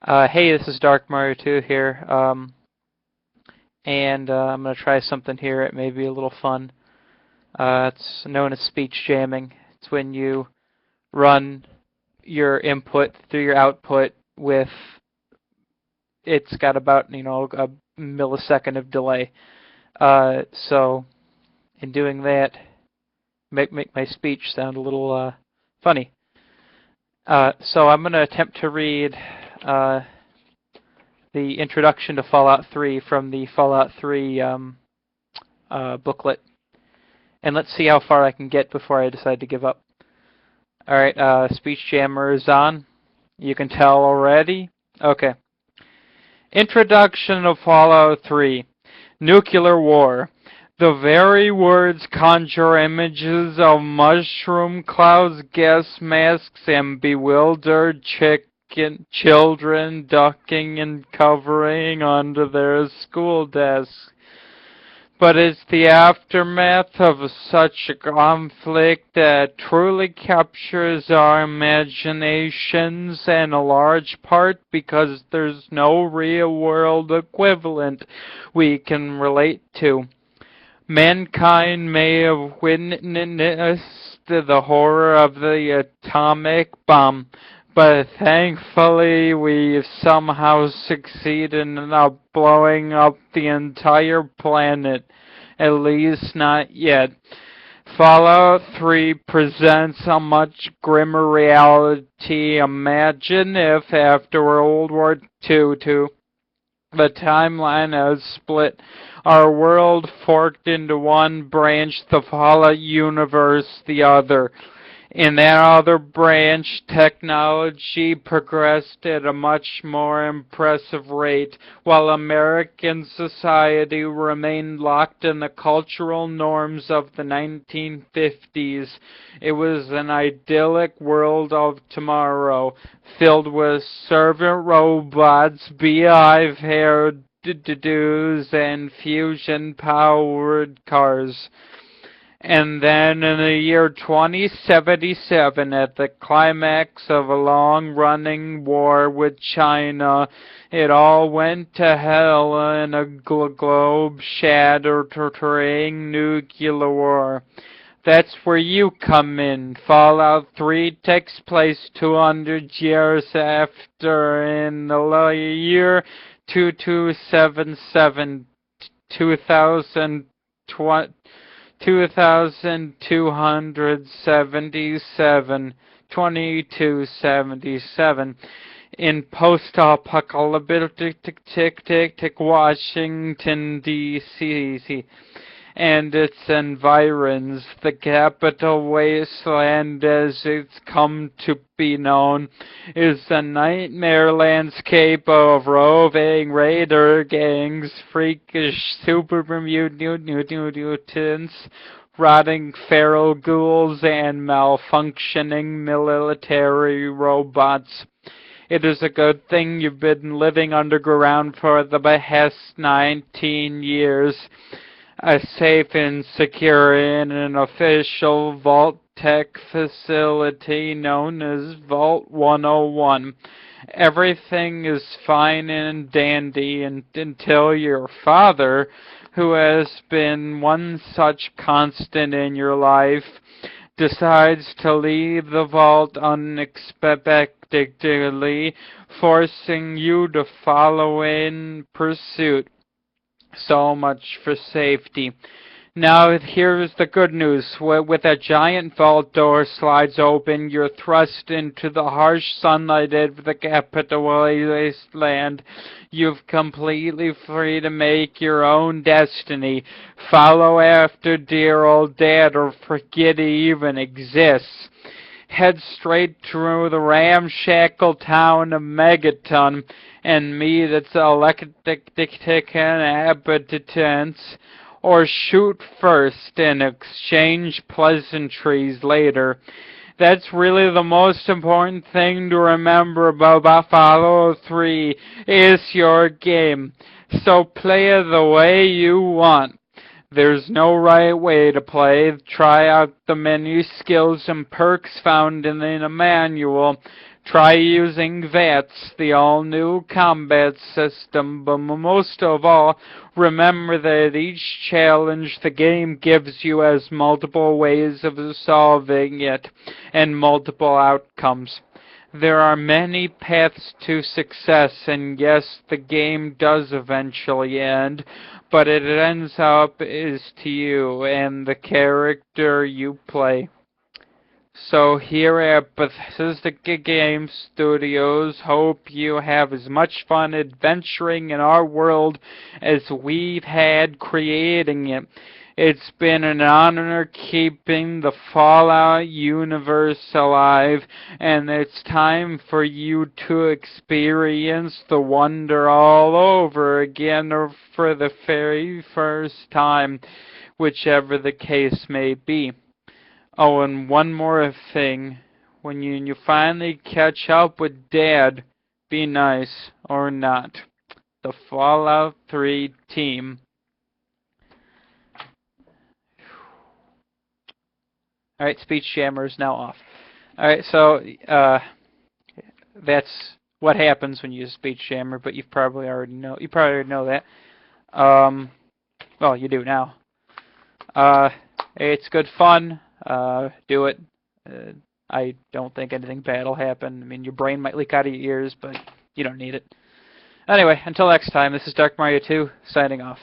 Hey, this is Dark Mario 2 here, and I'm going to try something here. It may be a little fun. It's known as speech jamming. It's when you run your input through your output with, it's got about, a millisecond of delay. So, in doing that, make my speech sound a little funny. So I'm going to attempt to read the introduction to Fallout 3 from the Fallout 3 booklet. And let's see how far I can get before I decide to give up. Alright, speech jammer is on. You can tell already? Okay. Introduction of Fallout 3. Nuclear war. The very words conjure images of mushroom clouds, gas masks, and bewildered children ducking and covering under their school desks. But it's the aftermath of such a conflict that truly captures our imaginations, and a large part because there's no real-world equivalent we can relate to. Mankind may have witnessed the horror of the atomic bomb, but thankfully we've somehow succeeded in not blowing up the entire planet. At least not yet. Fallout 3 presents a much grimmer reality. Imagine if after World War II, the timeline has split. Our world forked into one branch, the Fallout universe the other. In that other branch, technology progressed at a much more impressive rate, while American society remained locked in the cultural norms of the 1950s. It was an idyllic world of tomorrow, filled with servant robots, beehive-haired dudes, and fusion-powered cars. And then in the year 2077, at the climax of a long-running war with China, it all went to hell in a globe-shattering nuclear war. That's where you come in. Fallout 3 takes place 200 years after, in the year 2277, 2277, in post-apocalyptic Washington, D.C., and its environs. The capital wasteland, as it's come to be known, is a nightmare landscape of roving raider gangs, freakish super mutants, rotting feral ghouls, and malfunctioning military robots. It is a good thing you've been living underground for the behest 19 years. Safe and secure in an official Vault Tech facility known as Vault 101. Everything is fine and dandy until your father, who has been one such constant in your life, decides to leave the vault unexpectedly, forcing you to follow in pursuit. So much for safety. Now here's the good news. With a giant vault door slides open, you're thrust into the harsh sunlight of the capital wasteland. You've completely free to make your own destiny. Follow after dear old dad or forget he even exists. Head straight through the ramshackle town of Megaton and meet its electric inhabitants, or shoot first and exchange pleasantries later. That's really the most important thing to remember about Fallout 3 is your game. So play it the way you want. There's no right way to play. Try out the many skills and perks found in the manual. Try using VATS, the all-new combat system, but most of all, remember that each challenge the game gives you has multiple ways of solving it, and multiple outcomes. There are many paths to success, and yes, the game does eventually end, but it ends up is to you and the character you play. So here at Bethesda Game Studios, hope you have as much fun adventuring in our world as we've had creating it. It's been an honor keeping the Fallout universe alive, and it's time for you to experience the wonder all over again or for the very first time, whichever the case may be. Oh, and one more thing. When you finally catch up with Dad, be nice or not. The Fallout 3 team. Alright, speech jammer is now off. Alright, so that's what happens when you use speech jammer, but you probably already know that. Well, you do now. It's good fun. Do it. I don't think anything bad will happen. I mean, your brain might leak out of your ears, but you don't need it. Anyway, until next time, this is Dark Mario 2, signing off.